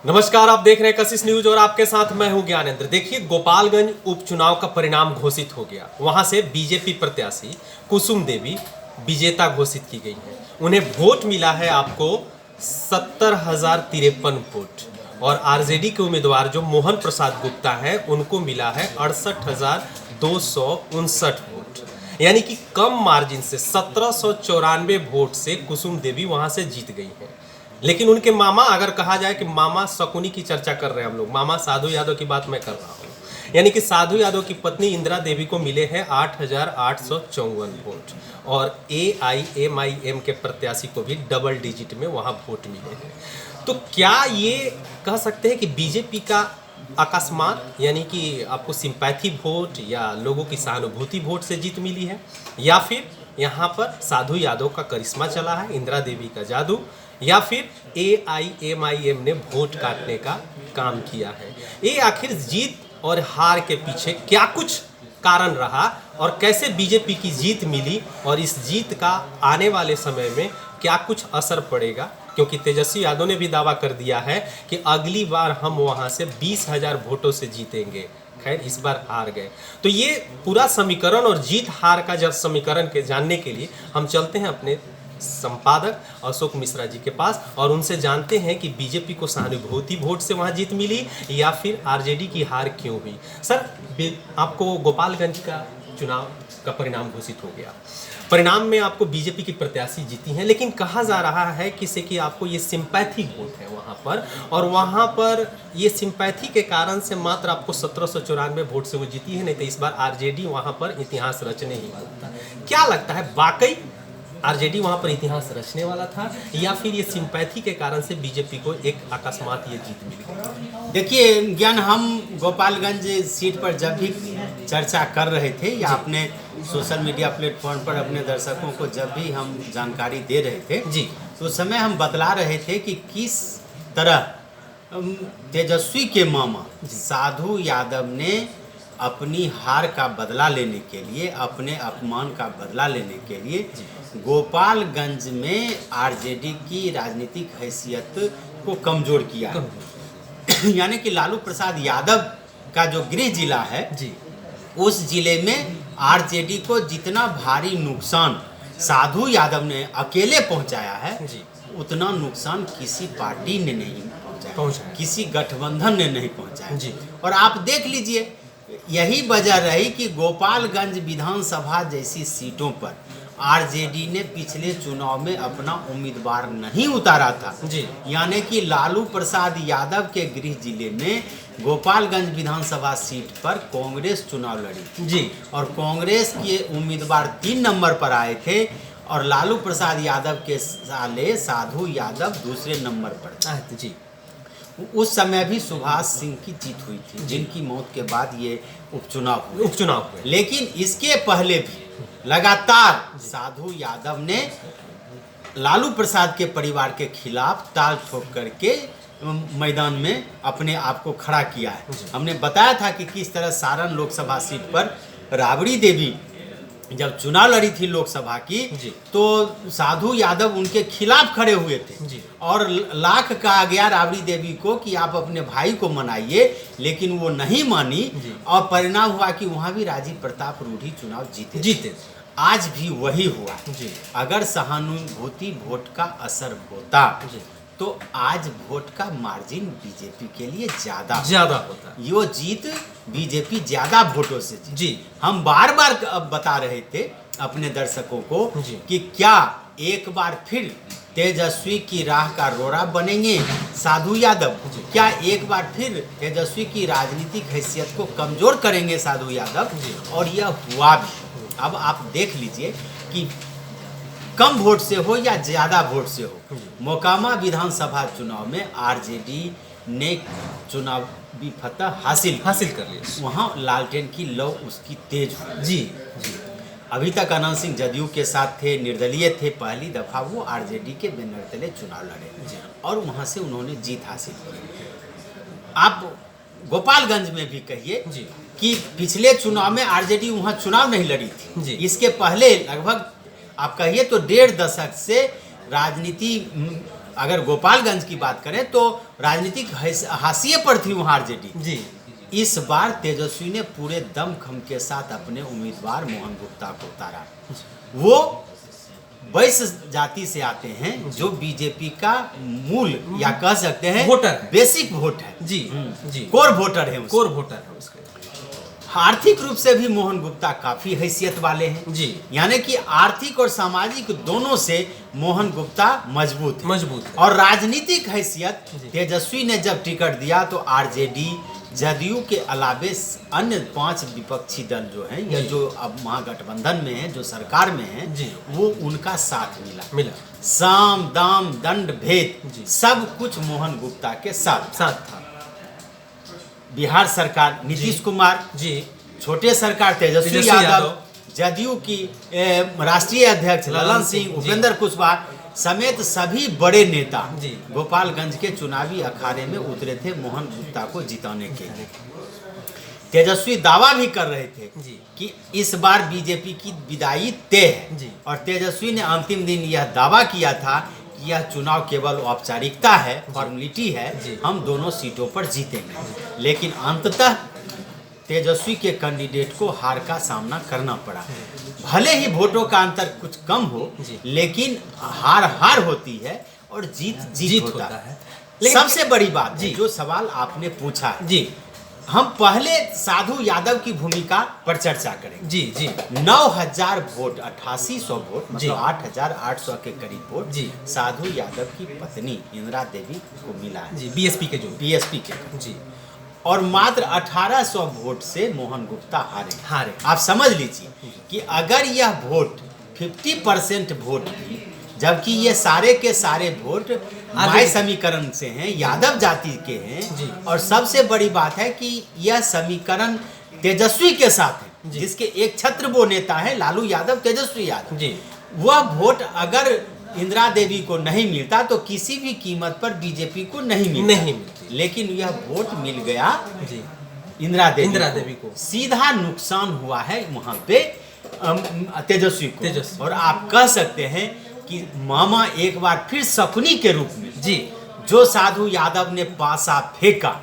नमस्कार, आप देख रहे हैं कशिश न्यूज और आपके साथ मैं हूं ज्ञानेंद्र। देखिए, गोपालगंज उपचुनाव का परिणाम घोषित हो गया। वहां से बीजेपी प्रत्याशी कुसुम देवी विजेता घोषित की गई है। उन्हें वोट मिला है आपको 70,053 वोट और आरजेडी के उम्मीदवार जो मोहन प्रसाद गुप्ता है उनको मिला है 68,259 वोट, यानी कि कम मार्जिन से 1794 वोट से कुसुम देवी वहां से जीत गई है। लेकिन उनके मामा, अगर कहा जाए कि मामा शकुनी की चर्चा कर रहे हैं हम लोग, मामा साधु यादव की बात मैं कर रहा हूँ, यानी कि साधु यादव की पत्नी इंदिरा देवी को मिले हैं 8,854 वोट और AIMIM के प्रत्याशी को भी डबल डिजिट में वहाँ वोट मिले हैं। तो क्या ये कह सकते हैं कि बीजेपी का अकस्मात, यानी कि आपको सिंपैथी वोट या लोगों की सहानुभूति वोट से जीत मिली है, या फिर यहाँ पर साधु यादव का करिश्मा चला है, इंदिरा देवी का जादू, या फिर AIMIM ने वोट काटने का काम किया है? ये आखिर जीत और हार के पीछे क्या कुछ कारण रहा और कैसे बीजेपी की जीत मिली और इस जीत का आने वाले समय में क्या कुछ असर पड़ेगा? क्योंकि तेजस्वी यादव ने भी दावा कर दिया है कि अगली बार हम वहां से 20,000 वोटों से जीतेंगे। खैर, इस बार हार गए। तो ये पूरा समीकरण और जीत हार का जब समीकरण के जानने के लिए हम चलते हैं अपने संपादक अशोक मिश्रा जी के पास और उनसे जानते हैं कि बीजेपी को सहानुभूति वोट से वहां जीत मिली या फिर आरजेडी की हार क्यों हुई। सर, आपको गोपालगंज का चुनाव का परिणाम घोषित हो गया। परिणाम में आपको बीजेपी की प्रत्याशी जीती हैं, लेकिन कहा जा रहा है कि आपको ये सिंपैथी वोट है वहाँ पर, और वहाँ पर ये सिंपैथी के कारण से मात्र आपको 1794 वोट से वो जीती है, नहीं तो इस बार आरजेडी वहाँ पर इतिहास रचने ही वाला था। क्या लगता है, वाकई आरजेडी वहाँ पर इतिहास रचने वाला था या फिर ये सिंपैथी के कारण से बीजेपी को एक अकस्मात ये जीत मिली? देखिए ज्ञान, हम गोपालगंज सीट पर जब भी चर्चा कर रहे थे या अपने सोशल मीडिया प्लेटफॉर्म पर अपने दर्शकों को जब भी हम जानकारी दे रहे थे जी, तो उस समय हम बतला रहे थे कि किस तरह तेजस्वी के मामा साधु यादव ने अपनी हार का बदला लेने के लिए, अपने अपमान का बदला लेने के लिए गोपालगंज में आरजेडी की राजनीतिक हैसियत को कमजोर किया है। यानी कि लालू प्रसाद यादव का जो गृह जिला है जी, उस जिले में आरजेडी को जितना भारी नुकसान साधु यादव ने अकेले पहुंचाया है जी, उतना नुकसान किसी पार्टी ने नहीं पहुंचाया, किसी गठबंधन ने नहीं पहुंचाया जी। और आप देख लीजिए, यही वजह रही कि गोपालगंज विधानसभा जैसी सीटों पर आरजेडी ने पिछले चुनाव में अपना उम्मीदवार नहीं उतारा था जी। यानी कि लालू प्रसाद यादव के गृह जिले में गोपालगंज विधानसभा सीट पर कांग्रेस चुनाव लड़ी जी, और कांग्रेस के उम्मीदवार 3 नंबर पर आए थे और लालू प्रसाद यादव के साले साधु यादव दूसरे नंबर पर जी। उस समय भी सुभाष सिंह की जीत हुई थी, जिनकी मौत के बाद ये उपचुनाव हुए। लेकिन इसके पहले भी लगातार साधु यादव ने लालू प्रसाद के परिवार के खिलाफ ताल ठोक करके मैदान में अपने आप को खड़ा किया है। हमने बताया था कि किस तरह सारण लोकसभा सीट पर राबड़ी देवी जब चुनाव लड़ी थी लोकसभा की तो साधु यादव उनके खिलाफ खड़े हुए थे और लाख कहा गया राबड़ी देवी को कि आप अपने भाई को मनाइए, लेकिन वो नहीं मानी और परिणाम हुआ कि वहाँ भी राजीव प्रताप रूढ़ी चुनाव जीते। आज भी वही हुआ। अगर सहानुभूति वोट का असर होता तो आज वोट का मार्जिन बीजेपी के लिए ज्यादा होता। यो जीत बीजेपी ज्यादा वोटों से जी। हम बार बार बता रहे थे अपने दर्शकों को कि क्या एक बार फिर तेजस्वी की राह का रोड़ा बनेंगे साधु यादव? क्या एक बार फिर तेजस्वी की राजनीतिक हैसियत को कमजोर करेंगे साधु यादव? और यह हुआ भी। अब आप देख लीजिए कि कम वोट से हो या ज्यादा वोट से हो, मोकामा विधानसभा चुनाव में आरजेडी ने चुनावी फतह हासिल कर लिया। वहाँ लालटेन की लौ उसकी तेज हुई। जी। अभी तक अनंत सिंह जदयू के साथ थे, निर्दलीय थे, पहली दफा वो आरजेडी के बैनर तले चुनाव लड़े और वहाँ से उन्होंने जीत हासिल की। आप गोपालगंज में भी कहिए कि पिछले चुनाव में आरजेडी वहाँ चुनाव नहीं लड़ी थी। इसके पहले लगभग आप कहिए तो 1.5 दशक से राजनीति अगर गोपालगंज की बात करें तो राजनीतिक हाशिए पर थी वहाँ आरजेडी जी। इस बार तेजस्वी ने पूरे दमखम के साथ अपने उम्मीदवार मोहन गुप्ता को उतारा। वो वैश्य जाति से आते हैं जो बीजेपी का मूल या कह सकते हैं वोटर, बेसिक वोट है। जी जी, कोर वोटर है, कोर वोटर है उसके। आर्थिक रूप से भी मोहन गुप्ता काफी हैसियत वाले हैं जी, यानी यानी कि आर्थिक और सामाजिक दोनों से मोहन गुप्ता मजबूत है। और राजनीतिक हैसियत तेजस्वी ने जब टिकट दिया तो आरजेडी जदयू के अलावे अन्य 5 विपक्षी दल जो हैं या जो अब महागठबंधन में है, जो सरकार में है, वो उनका साथ मिला। साम दाम दंड भेद सब कुछ मोहन गुप्ता के साथ था। बिहार सरकार नीतीश कुमार जी, छोटे सरकार तेजस्वी यादव, जदयू की राष्ट्रीय अध्यक्ष ललन सिंह, उपेंद्र कुशवाहा समेत सभी बड़े नेता गोपालगंज के चुनावी अखाड़े में उतरे थे मोहन गुप्ता को जिताने के लिए। तेजस्वी दावा भी कर रहे थे कि इस बार बीजेपी की विदाई तय है और तेजस्वी ने अंतिम दिन यह दावा किया था कि यह चुनाव केवल औपचारिकता है, फॉर्मेलिटी है, हम दोनों सीटों पर जीतेंगे। लेकिन अंततः तेजस्वी के कैंडिडेट को हार का सामना करना पड़ा। भले ही वोटों का अंतर कुछ कम हो, लेकिन हार होती है और जीत होता है। लेकिन सबसे बड़ी बात जो सवाल आपने पूछा जी, हम पहले साधु यादव की भूमिका पर चर्चा करेंगे। जी 9000 वोट, 8800 वोट, मतलब 8800 के करीब वोट साधु यादव की पत्नी इंदिरा देवी को मिला है बीएसपी के जी, और मात्र 1800 वोट से मोहन गुप्ता हारे। आप समझ लीजिए कि अगर यह वोट 50% वोट भी, जबकि ये सारे के सारे वोट माय समीकरण से हैं, यादव जाति के हैं, और सबसे बड़ी बात है कि यह समीकरण तेजस्वी के साथ है, जिसके एक छत्र वो नेता है लालू यादव, तेजस्वी यादव। वह वोट अगर इंदिरा देवी को नहीं मिलता तो किसी भी कीमत पर बीजेपी को नहीं मिलती। लेकिन यह वोट मिल गया इंदिरा देवी को। सीधा नुकसान हुआ है वहां पे तेजस्वी को। और आप कह सकते हैं कि मामा एक बार फिर शकुनी के रूप में जो साधु यादव ने पासा फेंका,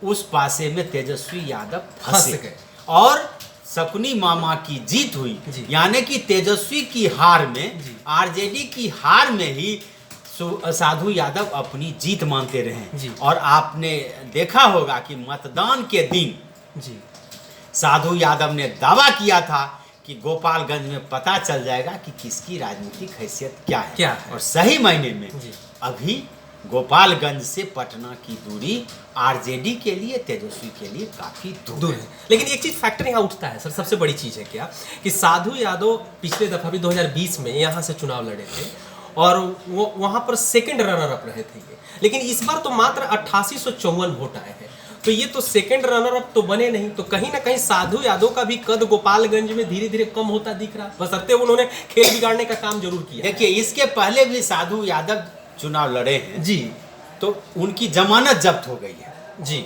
उस पासे में तेजस्वी यादव फंस गए और शकुनी मामा की जीत हुई। यानी कि तेजस्वी की हार में, आरजेडी की हार में ही साधु यादव अपनी जीत मानते रहे। और आपने देखा होगा कि मतदान के दिन साधु यादव ने दावा किया था कि गोपालगंज में पता चल जाएगा कि किसकी राजनीतिक हैसियत क्या है। और सही मायने में अभी गोपालगंज से पटना की दूरी आरजेडी के लिए, तेजस्वी के लिए काफी दूर है। लेकिन एक चीज फैक्टर यहाँ उठता है सर, सबसे बड़ी चीज है क्या कि साधु यादव पिछले दफा भी 2020 में यहाँ से चुनाव लड़े थे और वो वहाँ पर सेकंड रनर अप रहे थे ये, लेकिन इस बार तो मात्र 8854 वोट आए हैं, तो ये तो सेकंड रनर अप तो बने नहीं। तो कहीं ना कहीं साधु यादव का भी कद गोपालगंज में धीरे धीरे कम होता दिख रहा है, बशर्ते उन्होंने खेल बिगाड़ने का काम जरूर किया। देखिए, इसके पहले भी साधु यादव चुनाव लड़े हैं तो उनकी जमानत जब्त हो गई है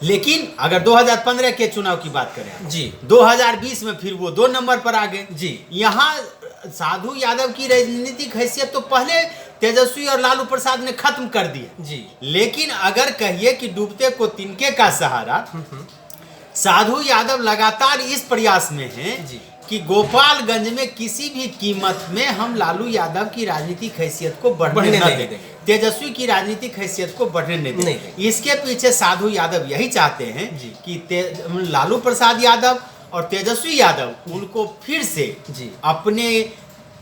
लेकिन अगर 2015 के चुनाव की बात करें 2020 में फिर वो 2 नंबर पर आ गए यहाँ साधु यादव की राजनीतिक हैसियत तो पहले तेजस्वी और लालू प्रसाद ने खत्म कर दिया लेकिन अगर कहिए कि डूबते को तिनके का सहारा, साधु यादव लगातार इस प्रयास में हैं कि गोपालगंज में किसी भी कीमत में हम लालू यादव की राजनीतिक हैसियत को बढ़ने न दें, तेजस्वी की राजनीतिक हैसियत को बढ़ने नहीं दें। इसके पीछे साधु यादव यही चाहते हैं कि लालू प्रसाद यादव और तेजस्वी यादव उनको फिर से अपने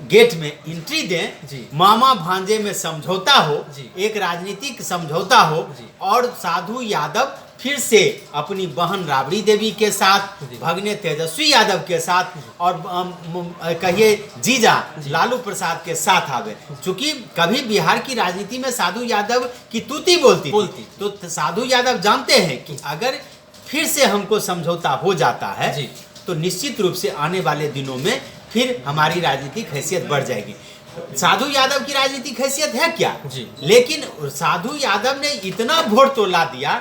गेट में एंट्री दें, मामा भांजे में समझौता हो, एक राजनीतिक समझौता हो और साधु यादव फिर से अपनी बहन राबड़ी देवी के साथ, भगने तेजस्वी यादव के साथ और कहिए जीजा लालू प्रसाद के साथ आवे। चूंकि कभी बिहार की राजनीति में साधु यादव की तूती बोलती तो साधु यादव जानते हैं कि अगर फिर से हमको समझौता हो जाता है तो निश्चित रूप से आने वाले दिनों में फिर हमारी राजनीतिक हैसियत बढ़ जाएगी। साधु यादव की राजनीतिक हैसियत है क्या लेकिन साधु यादव ने इतना वोट तो ला दिया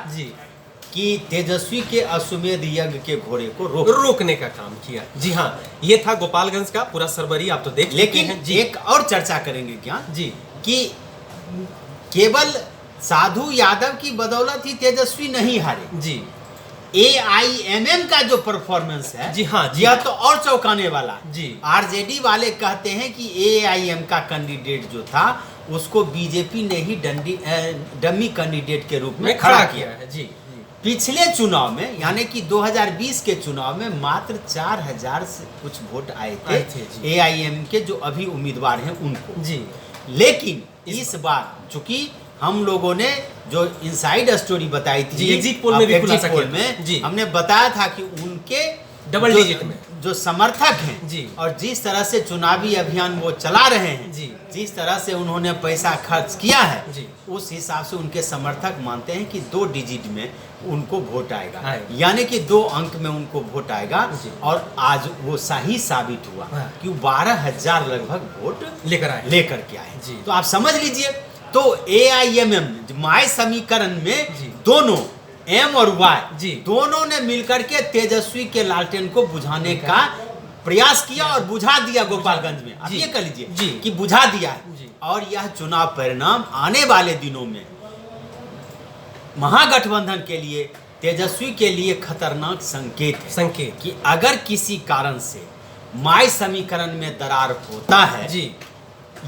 कि तेजस्वी के अश्वमेध यज्ञ के घोड़े को रोकने का काम किया। जी हाँ, ये था गोपालगंज का पूरा सरबरी, आप तो देख। लेकिन एक और चर्चा करेंगे क्या कि केवल साधु यादव की बदौलत ही तेजस्वी नहीं हारे जी। AIMM का जो परफॉर्मेंस है जी हाँ जी, यह तो और चौंकाने वाला है। जी। आरजेडी वाले कहते हैं कि AIM का कैंडिडेट जो था उसको बीजेपी ने ही डमी कैंडिडेट के रूप में खड़ा किया है जी। पिछले चुनाव में यानी कि 2020 के चुनाव में मात्र 4000 से कुछ वोट आए थे AIM के जो अभी उम्मीदवार हैं उनको जी। लेकिन इस बार चूंकि हम लोगों ने जो इनसाइड स्टोरी बताई थी जी, एग्जिट पोल में भी खुलासा किया में जी। हमने बताया था कि उनके डबल डिजिट में जो समर्थक हैं जी, और जिस तरह से चुनावी अभियान वो चला रहे हैं जी, जिस तरह से उन्होंने पैसा खर्च किया है जी, उस हिसाब से उनके समर्थक मानते हैं कि 2 डिजिट में उनको वोट आएगा, यानी कि 2 अंक में उनको वोट आएगा। और आज वो सही साबित हुआ कि 12,000 लगभग वोट लेकर के आए। तो आप समझ लीजिए, तो AIMM माय समीकरण में दोनों M और Y जी दोनों ने मिलकर के तेजस्वी के लालटेन को बुझाने का प्रयास किया और बुझा दिया गोपालगंज में। अब ये कह लीजिए कि बुझा दिया है। और यह चुनाव परिणाम आने वाले दिनों में महागठबंधन के लिए, तेजस्वी के लिए खतरनाक संकेत कि अगर किसी कारण से माय समीकरण में दरार होता है जी,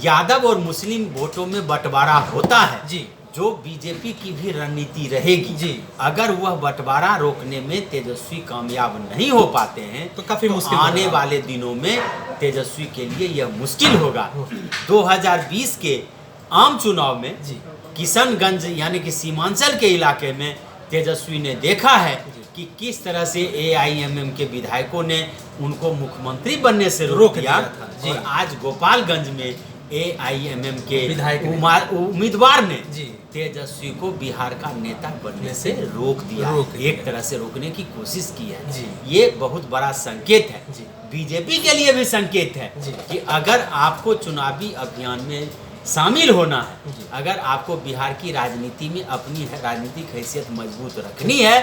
यादव और मुस्लिम वोटों में बंटवारा होता है जी, जो बीजेपी की भी रणनीति रहेगी जी, अगर वह बंटवारा रोकने में तेजस्वी कामयाब नहीं हो पाते हैं तो काफी मुश्किल आने वाले दिनों में तेजस्वी के लिए यह मुश्किल होगा। 2020 के आम चुनाव में जी किशनगंज यानी कि सीमांचल के इलाके में तेजस्वी ने देखा है कि किस तरह से AIMM के विधायकों ने उनको मुख्यमंत्री बनने से रोक दिया था। और आज गोपालगंज में AIMM के उम्मीदवार ने तेजस्वी को बिहार का नेता बनने से रोक दिया, एक तरह से रोकने की कोशिश की है। ये बहुत बड़ा संकेत है, बीजेपी के लिए भी संकेत है कि अगर आपको चुनावी अभियान में शामिल होना है, अगर आपको बिहार की राजनीति में अपनी राजनीतिक हैसियत मजबूत रखनी है,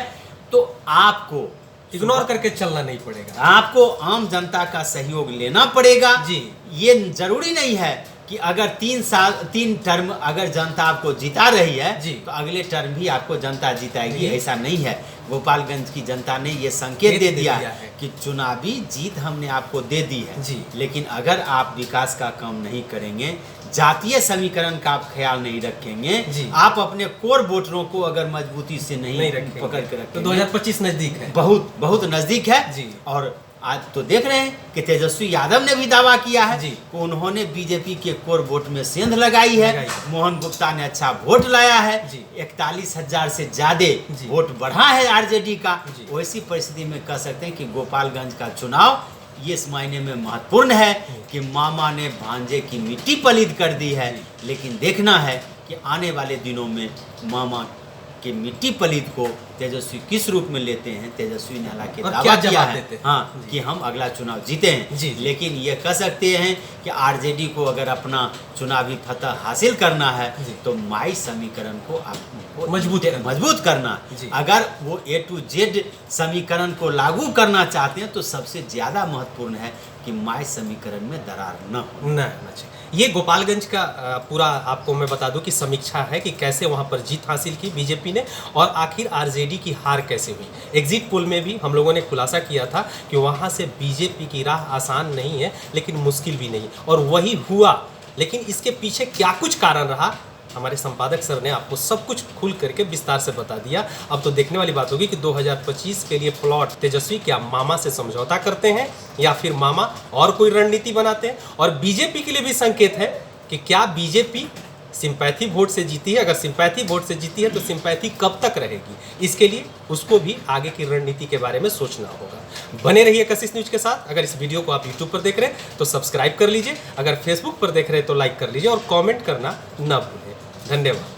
तो आपको इग्नोर करके चलना नहीं पड़ेगा, आपको आम जनता का सहयोग लेना पड़ेगा जी। ये जरूरी नहीं है कि अगर 3 टर्म अगर जनता आपको जिता रही है जी, तो अगले टर्म भी आपको जनता जिताएगी, ऐसा नहीं है। गोपालगंज की जनता ने ये संकेत दे दिया है कि चुनावी जीत हमने आपको दे दी है जी, लेकिन अगर आप विकास का काम नहीं करेंगे, जातीय समीकरण का आप ख्याल नहीं रखेंगे, आप अपने कोर वोटरों को अगर मजबूती से नहीं पकड़ के रखेंगे, तो 2025 नजदीक है, बहुत बहुत नजदीक है जी। और आज तो देख रहे हैं कि तेजस्वी यादव ने भी दावा किया है कि उन्होंने बीजेपी के कोर वोट में सेंध लगाई है। मोहन गुप्ता ने अच्छा वोट लाया है, 41,000 से ज्यादा वोट बढ़ा है आरजेडी का। वैसी परिस्थिति में कह सकते हैं कि गोपालगंज का चुनाव ये इस मायने में महत्वपूर्ण है कि मामा ने भांजे की मिट्टी पलीद कर दी है, लेकिन देखना है कि आने वाले दिनों में मामा के मिट्टी पलीद को तेजस्वी किस रूप में लेते हैं। तेजस्वी ने हालांकि दावा किया है कि हम अगला चुनाव जीते हैं, लेकिन ये कह सकते हैं कि आरजेडी को अगर अपना चुनावी फतह हासिल करना है तो माई समीकरण को मजबूत करना। अगर वो A to Z समीकरण को लागू करना चाहते हैं तो सबसे ज्यादा महत्वपूर्ण है कि माई समीकरण में दरार न होना चाहिए। ये गोपालगंज का पूरा आपको मैं बता दूं कि समीक्षा है कि कैसे वहां पर जीत हासिल की बीजेपी ने और आखिर आरजेडी की हार कैसे हुई। एग्जिट पोल में भी हम लोगों ने खुलासा किया था कि वहां से बीजेपी की राह आसान नहीं है, लेकिन मुश्किल भी नहीं, और वही हुआ। लेकिन इसके पीछे क्या कुछ कारण रहा, हमारे संपादक सर ने आपको सब कुछ खुल करके विस्तार से बता दिया। अब तो देखने वाली बात होगी कि 2025 के लिए प्लॉट तेजस्वी क्या मामा से समझौता करते हैं या फिर मामा और कोई रणनीति बनाते हैं। और बीजेपी के लिए भी संकेत है कि क्या बीजेपी सिंपैथी वोट से जीती है। अगर सिंपैथी वोट से जीती है तो सिंपैथी कब तक रहेगी, इसके लिए उसको भी आगे की रणनीति के बारे में सोचना होगा। बने रहिए कशिश न्यूज के साथ। अगर इस वीडियो को आप यूट्यूब पर देख रहे हैं तो सब्सक्राइब कर लीजिए, अगर फेसबुक पर देख रहे हैं तो लाइक कर लीजिए और कमेंट करना न भूलें। धन्यवाद।